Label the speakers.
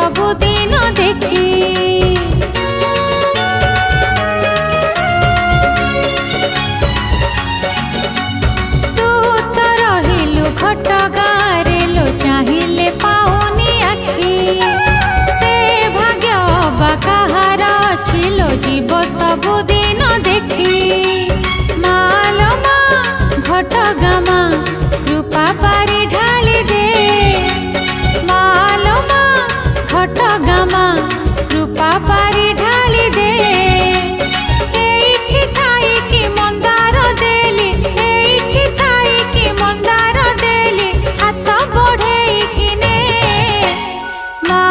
Speaker 1: सबुदिन देखी। तू तो रहिलु घट गारे लो चाहिले पाओनी आखि से भाग्य बा काहार छिलो जीव सबुदिन